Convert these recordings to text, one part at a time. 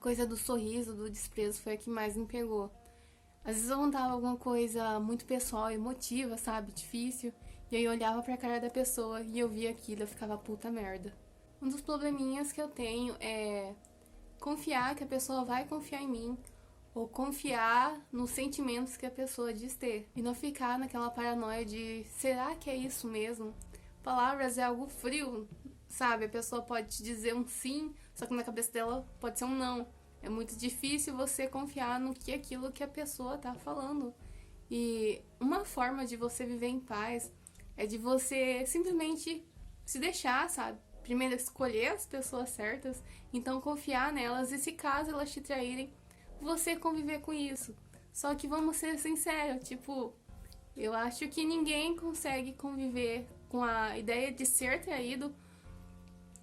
coisa do sorriso, do desprezo foi a que mais me pegou. Às vezes eu contava alguma coisa muito pessoal, emotiva, sabe? Difícil. E aí eu olhava pra cara da pessoa e eu via aquilo, eu ficava puta merda. Um dos probleminhas que eu tenho é confiar que a pessoa vai confiar em mim, ou confiar nos sentimentos que a pessoa diz ter. E não ficar naquela paranoia de será que é isso mesmo? Palavras é algo frio, sabe? A pessoa pode te dizer um sim, só que na cabeça dela pode ser um não. É muito difícil você confiar no que aquilo que a pessoa tá falando. E uma forma de você viver em paz é de você simplesmente se deixar, sabe? Primeiro escolher as pessoas certas, então confiar nelas e se caso elas te traírem, você conviver com isso. Só que vamos ser sinceros, tipo, eu acho que ninguém consegue conviver com a ideia de ser traído,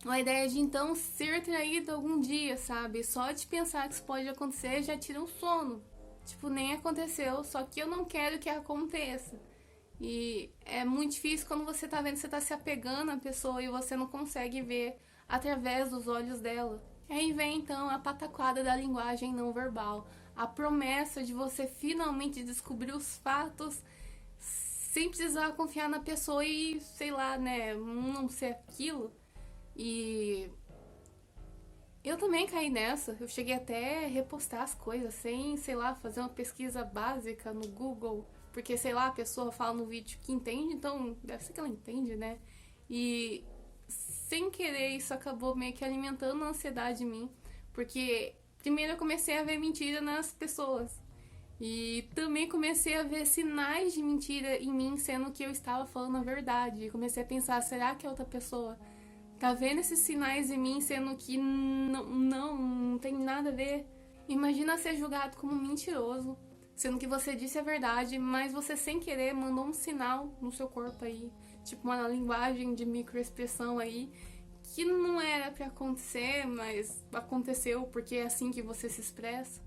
a ideia de então ser traído algum dia, sabe? Só de pensar que isso pode acontecer já tira um sono. Tipo, nem aconteceu, só que eu não quero que aconteça. E é muito difícil quando você tá vendo que você tá se apegando à pessoa e você não consegue ver através dos olhos dela. E aí vem então a pataquada da linguagem não verbal, a promessa de você finalmente descobrir os fatos sem precisar confiar na pessoa e, sei lá, né, não ser aquilo. E eu também caí nessa. Eu cheguei até a repostar as coisas sem, sei lá, fazer uma pesquisa básica no Google. Porque, sei lá, a pessoa fala no vídeo que entende, então deve ser que ela entende, né? E sem querer isso acabou meio que alimentando a ansiedade em mim. Porque primeiro eu comecei a ver mentira nas pessoas. E também comecei a ver sinais de mentira em mim, sendo que eu estava falando a verdade. E comecei a pensar, será que a outra pessoa tá vendo esses sinais em mim, sendo que não tem nada a ver? Imagina ser julgado como mentiroso, sendo que você disse a verdade, mas você sem querer mandou um sinal no seu corpo aí, tipo uma linguagem de microexpressão aí, que não era pra acontecer, mas aconteceu porque é assim que você se expressa.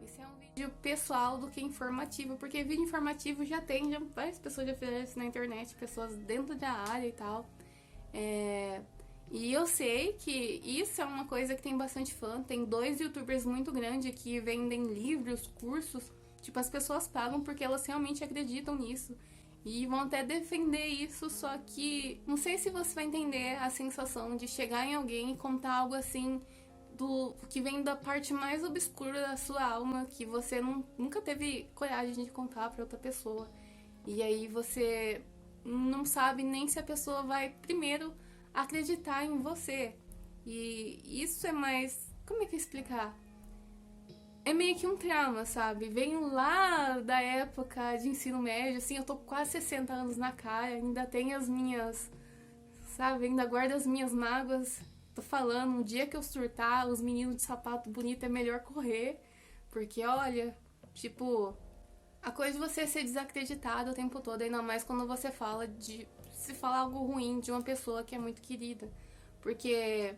Esse é um vídeo pessoal do que informativo, porque vídeo informativo já tem, várias pessoas já fizeram isso na internet, pessoas dentro da área e tal. E eu sei que isso é uma coisa que tem bastante fã. Tem 2 youtubers muito grandes que vendem livros, cursos. Tipo, as pessoas pagam porque elas realmente acreditam nisso. E vão até defender isso, só que não sei se você vai entender a sensação de chegar em alguém e contar algo assim do que vem da parte mais obscura da sua alma, que você nunca teve coragem de contar pra outra pessoa. E aí você não sabe nem se a pessoa vai primeiro acreditar em você. E isso é mais. Como é que eu explicar? É meio que um trauma, sabe? Venho lá da época de ensino médio, assim, eu tô quase 60 anos na cara, ainda tenho as minhas. Sabe? Ainda guardo as minhas mágoas. Tô falando, um dia que eu surtar, os meninos de sapato bonito é melhor correr. Porque olha, tipo, a coisa de você ser desacreditado o tempo todo, ainda mais quando você fala de. Se falar algo ruim de uma pessoa que é muito querida. Porque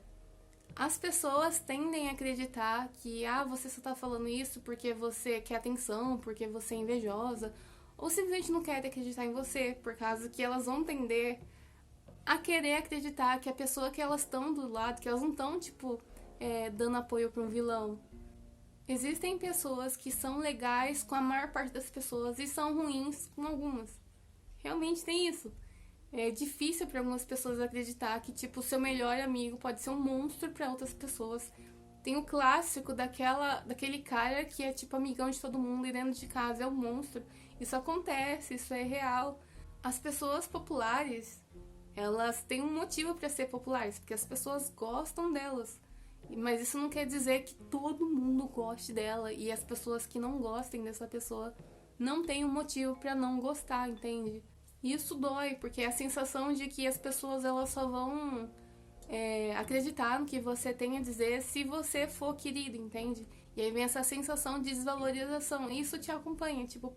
as pessoas tendem a acreditar que você só tá falando isso porque você quer atenção, porque você é invejosa, ou simplesmente não quer acreditar em você, por causa que elas vão tender a querer acreditar que a pessoa que elas estão do lado, que elas não estão, tipo, dando apoio pra um vilão. Existem pessoas que são legais com a maior parte das pessoas e são ruins com algumas. Realmente tem isso. É difícil para algumas pessoas acreditar que, tipo, o seu melhor amigo pode ser um monstro para outras pessoas. Tem o clássico daquele cara que é, tipo, amigão de todo mundo e dentro de casa é um monstro. Isso acontece, isso é real. As pessoas populares, elas têm um motivo para ser populares, porque as pessoas gostam delas. Mas isso não quer dizer que todo mundo goste dela e as pessoas que não gostem dessa pessoa não têm um motivo para não gostar, entende? E isso dói, porque é a sensação de que as pessoas elas só vão acreditar no que você tem a dizer se você for querido, entende? E aí vem essa sensação de desvalorização. E isso te acompanha, tipo,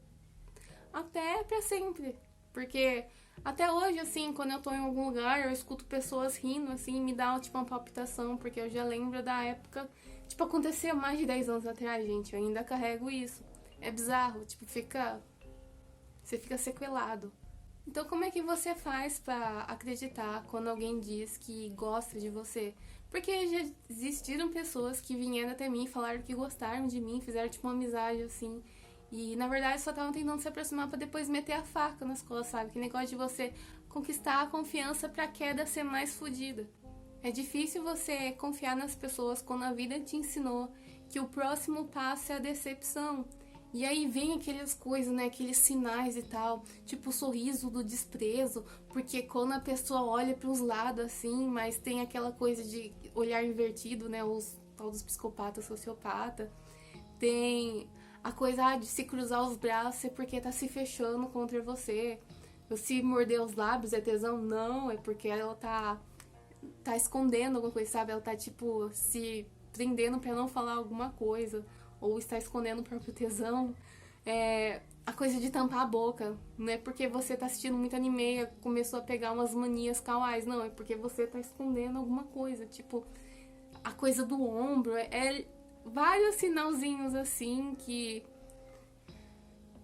até pra sempre. Porque Até hoje, assim, quando eu tô em algum lugar, eu escuto pessoas rindo, assim, me dá, tipo, uma palpitação, porque eu já lembro da época, tipo, aconteceu mais de 10 anos atrás, gente, eu ainda carrego isso. É bizarro, tipo, você fica sequelado. Então, como é que você faz pra acreditar quando alguém diz que gosta de você? Porque já existiram pessoas que vieram até mim, falaram que gostaram de mim, fizeram tipo uma amizade assim. E na verdade só estavam tentando se aproximar pra depois meter a faca nas costas, sabe? Que negócio de você conquistar a confiança pra queda ser mais fodida. É difícil você confiar nas pessoas quando a vida te ensinou que o próximo passo é a decepção. E aí vem aquelas coisas, né? Aqueles sinais e tal, tipo o sorriso do desprezo, porque quando a pessoa olha para os lados assim, mas tem aquela coisa de olhar invertido, né? Os tal dos psicopatas, sociopata. Tem a coisa de se cruzar os braços é porque tá se fechando contra você. Ou se morder os lábios é tesão? Não, é porque ela tá escondendo alguma coisa, sabe? Ela tá, tipo, se prendendo pra não falar alguma coisa. Ou está escondendo o próprio tesão. A coisa de tampar a boca. Não é porque você tá assistindo muito anime e começou a pegar umas manias kawais. Não, é porque você tá escondendo alguma coisa. Tipo, a coisa do ombro. Vários sinalzinhos assim que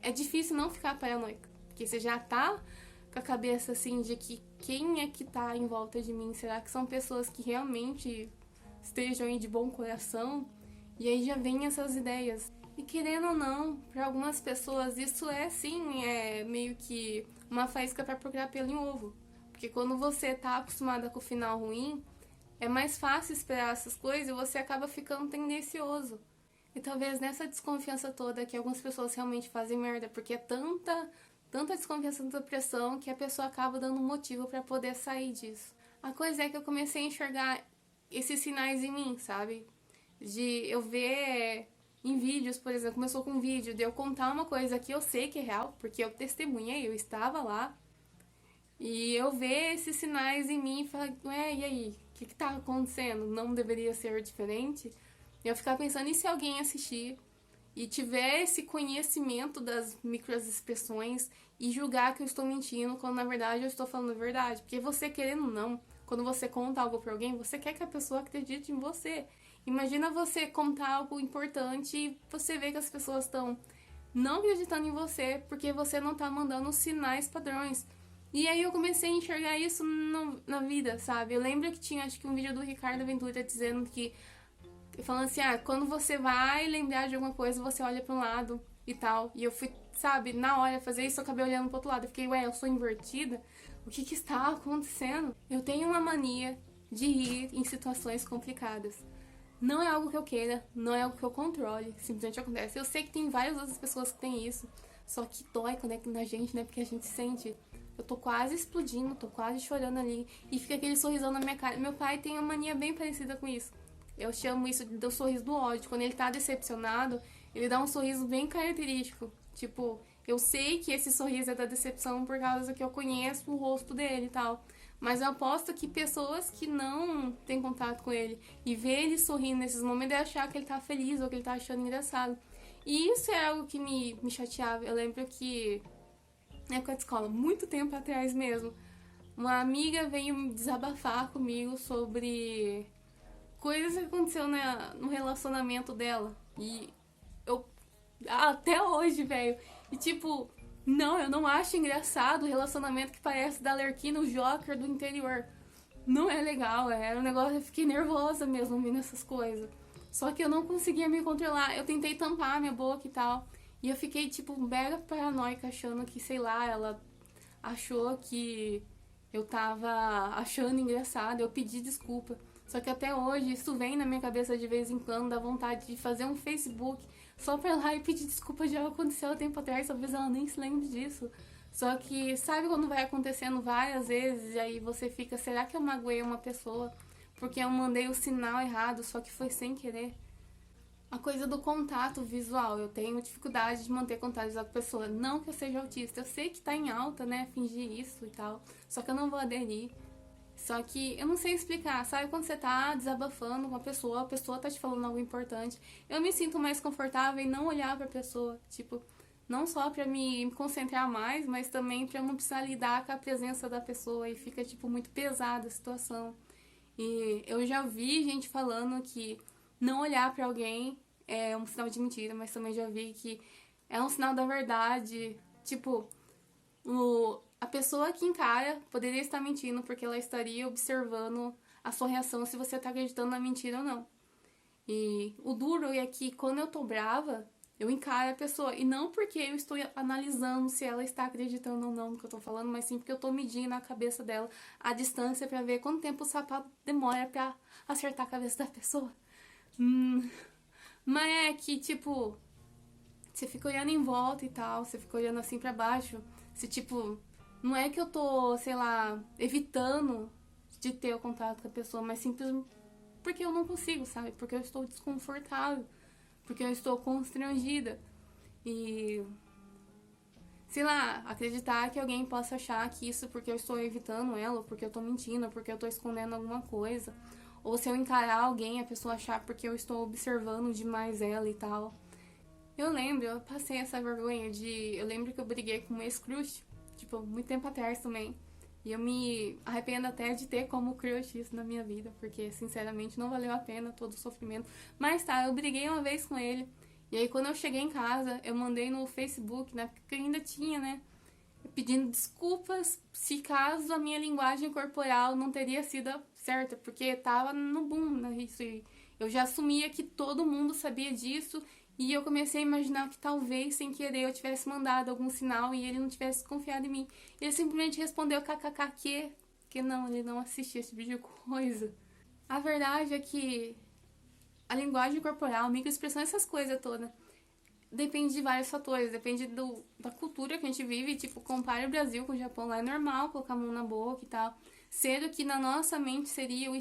é difícil não ficar paranoica. Porque você já tá com a cabeça assim de que quem é que tá em volta de mim? Será que são pessoas que realmente estejam aí de bom coração? E aí já vem essas ideias. E querendo ou não, para algumas pessoas isso é sim, é meio que uma faísca para procurar pelo em ovo. Porque quando você tá acostumada com o final ruim, é mais fácil esperar essas coisas e você acaba ficando tendencioso. E talvez nessa desconfiança toda que algumas pessoas realmente fazem merda, porque é tanta desconfiança, tanta pressão, que a pessoa acaba dando um motivo para poder sair disso. A coisa é que eu comecei a enxergar esses sinais em mim, sabe? De eu ver em vídeos, por exemplo, começou com um vídeo de eu contar uma coisa que eu sei que é real, porque eu testemunhei, eu estava lá, e eu ver esses sinais em mim e falar, ué, e aí? O que tá acontecendo? Não deveria ser diferente? E eu ficar pensando, e se alguém assistir e tiver esse conhecimento das microexpressões e julgar que eu estou mentindo, quando na verdade eu estou falando a verdade? Porque você querendo ou não, quando você conta algo pra alguém, você quer que a pessoa acredite em você. Imagina você contar algo importante e você vê que as pessoas estão não acreditando em você porque você não tá mandando sinais padrões. E aí eu comecei a enxergar isso na vida, sabe? Eu lembro que tinha, acho que um vídeo do Ricardo Ventura dizendo que, falando assim, quando você vai lembrar de alguma coisa, você olha para um lado e tal. E eu fui, sabe, na hora fazer isso, eu acabei olhando pro outro lado. Eu fiquei, ué, eu sou invertida? O que está acontecendo? Eu tenho uma mania de rir em situações complicadas. Não é algo que eu queira, não é algo que eu controle, simplesmente acontece. Eu sei que tem várias outras pessoas que têm isso, só que dói quando é na gente, né? Porque a gente sente. Eu tô quase explodindo, tô quase chorando ali, e fica aquele sorrisão na minha cara. Meu pai tem uma mania bem parecida com isso. Eu chamo isso do sorriso do ódio. Quando ele tá decepcionado, ele dá um sorriso bem característico. Tipo, eu sei que esse sorriso é da decepção por causa que eu conheço o rosto dele e tal. Mas eu aposto que pessoas que não têm contato com ele e vê ele sorrindo nesses momentos é achar que ele tá feliz ou que ele tá achando engraçado. E isso é algo que me chateava. Eu lembro que na época de escola, muito tempo atrás mesmo, uma amiga veio desabafar comigo sobre coisas que aconteceu no relacionamento dela. E eu até hoje, velho. E tipo, não, eu não acho engraçado o relacionamento que parece da Lerquina, o Joker do interior. Não é legal, era um negócio, eu fiquei nervosa mesmo ouvindo essas coisas. Só que eu não conseguia me controlar. Eu tentei tampar minha boca e tal. E eu fiquei, tipo, mega paranoica, achando que, sei lá, ela achou que eu tava achando engraçado. Eu pedi desculpa. Só que até hoje isso vem na minha cabeça de vez em quando, dá vontade de fazer um Facebook só pra ir lá e pedir desculpa. Já aconteceu há tempo atrás, talvez ela nem se lembre disso. Só que sabe quando vai acontecendo várias vezes e aí você fica, será que eu magoei uma pessoa? Porque eu mandei o sinal errado, só que foi sem querer. A coisa do contato visual, eu tenho dificuldade de manter contato com a pessoa. Não que eu seja autista, eu sei que tá em alta, né, fingir isso e tal. Só que eu não vou aderir. Só que eu não sei explicar, sabe quando você tá desabafando com a pessoa tá te falando algo importante. Eu me sinto mais confortável em não olhar pra pessoa, tipo, Não só pra me concentrar mais, mas também pra não precisar lidar com a presença da pessoa e fica, tipo, muito pesada a situação. E eu já vi gente falando que não olhar pra alguém é um sinal de mentira, mas também já vi que é um sinal da verdade. Tipo, a pessoa que encara poderia estar mentindo porque ela estaria observando a sua reação se você tá acreditando na mentira ou não. E o duro é que quando eu tô brava, eu encaro a pessoa. E não porque eu estou analisando se ela está acreditando ou não no que eu tô falando, mas sim porque eu tô medindo na cabeça dela a distância pra ver quanto tempo o sapato demora pra acertar a cabeça da pessoa. Mas é que, tipo, você fica olhando em volta e tal, você fica olhando assim pra baixo. Se, tipo, não é que eu tô, sei lá, evitando de ter o contato com a pessoa, mas simplesmente porque eu não consigo, sabe? Porque eu estou desconfortável, porque eu estou constrangida. E, sei lá, acreditar que alguém possa achar que isso porque eu estou evitando ela, ou porque eu tô mentindo, ou porque eu tô escondendo alguma coisa. Ou se eu encarar alguém, a pessoa achar porque eu estou observando demais ela e tal. Eu lembro, eu passei essa vergonha de... Eu lembro que eu briguei com um ex-crush, tipo, muito tempo atrás também. E eu me arrependo até de ter como crush isso na minha vida, porque, sinceramente, não valeu a pena todo o sofrimento. Mas tá, eu briguei uma vez com ele. E aí, quando eu cheguei em casa, eu mandei no Facebook, né, porque ainda tinha, né, pedindo desculpas se caso a minha linguagem corporal não teria sido certa, porque tava no boom, né, isso. E eu já assumia que todo mundo sabia disso. E eu comecei a imaginar que talvez, sem querer, eu tivesse mandado algum sinal e ele não tivesse confiado em mim. Ele simplesmente respondeu kkk que não, ele não assistia esse tipo de coisa. A verdade é que a linguagem corporal, a microexpressão, essas coisas todas, depende de vários fatores. Depende da cultura que a gente vive. Tipo, compare o Brasil com o Japão. Lá é normal colocar a mão na boca e tal. Sendo que na nossa mente seria o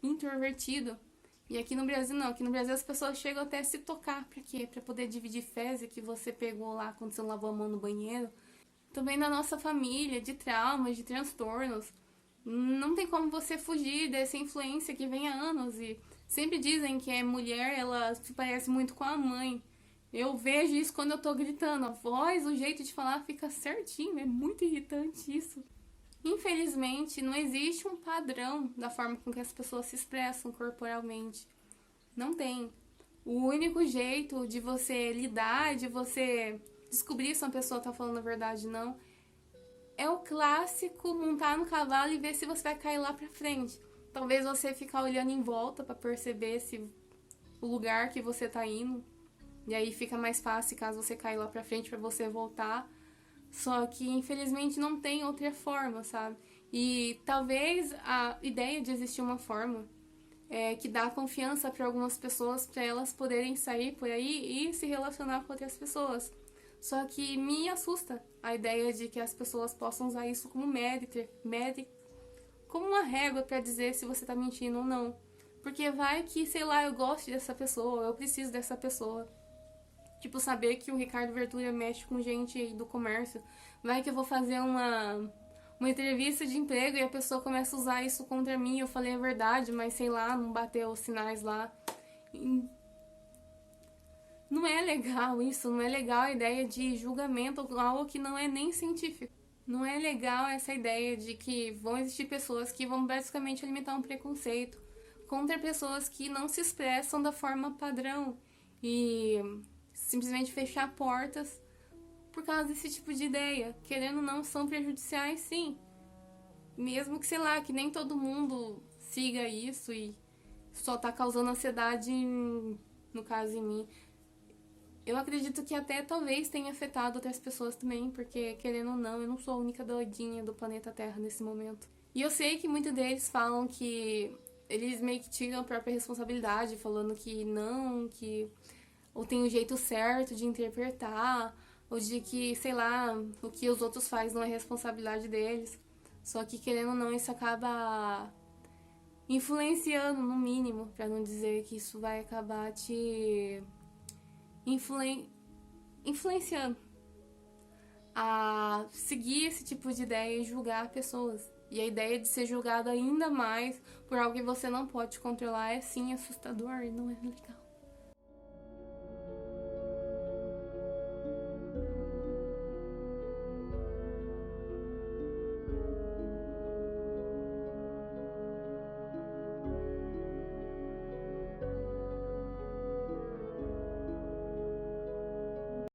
introvertido. E aqui no Brasil não, aqui no Brasil as pessoas chegam até a se tocar, pra quê? Pra poder dividir fezes que você pegou lá quando você lavou a mão no banheiro. Também na nossa família, de traumas, de transtornos. Não tem como você fugir dessa influência que vem há anos. E sempre dizem que a mulher, ela se parece muito com a mãe. Eu vejo isso quando eu tô gritando. A voz, o jeito de falar fica certinho, é muito irritante isso. Infelizmente, não existe um padrão da forma com que as pessoas se expressam corporalmente. Não tem. O único jeito de você lidar, de você descobrir se uma pessoa tá falando a verdade ou não, é o clássico montar no cavalo e ver se você vai cair lá pra frente. Talvez você ficar olhando em volta pra perceber se o lugar que você tá indo. E aí fica mais fácil caso você cair lá pra frente pra você voltar. Só que, infelizmente, não tem outra forma, sabe? E talvez a ideia de existir uma forma que dá confiança para algumas pessoas, para elas poderem sair por aí e se relacionar com outras pessoas. Só que me assusta a ideia de que as pessoas possam usar isso como como uma régua para dizer se você tá mentindo ou não. Porque vai que, sei lá, eu gosto dessa pessoa, eu preciso dessa pessoa. Tipo, saber que o Ricardo Vertura mexe com gente aí do comércio. Vai que eu vou fazer uma entrevista de emprego e a pessoa começa a usar isso contra mim. Eu falei a verdade, mas sei lá, não bateu os sinais lá. Não é legal isso, não é legal a ideia de julgamento, algo que não é nem científico. Não é legal essa ideia de que vão existir pessoas que vão basicamente alimentar um preconceito contra pessoas que não se expressam da forma padrão. E simplesmente fechar portas por causa desse tipo de ideia. Querendo ou não, são prejudiciais, sim. Mesmo que, sei lá, que nem todo mundo siga isso e só tá causando ansiedade, no caso, em mim. Eu acredito que até talvez tenha afetado outras pessoas também, porque, querendo ou não, eu não sou a única doidinha do planeta Terra nesse momento. E eu sei que muitos deles falam que eles meio que tiram a própria responsabilidade, falando que não, que ou tem um jeito certo de interpretar, ou de que, sei lá, o que os outros fazem não é responsabilidade deles. Só que, querendo ou não, isso acaba influenciando, no mínimo, pra não dizer que isso vai acabar te influenciando a seguir esse tipo de ideia e julgar pessoas. E a ideia de ser julgado ainda mais por algo que você não pode controlar é sim assustador e não é legal.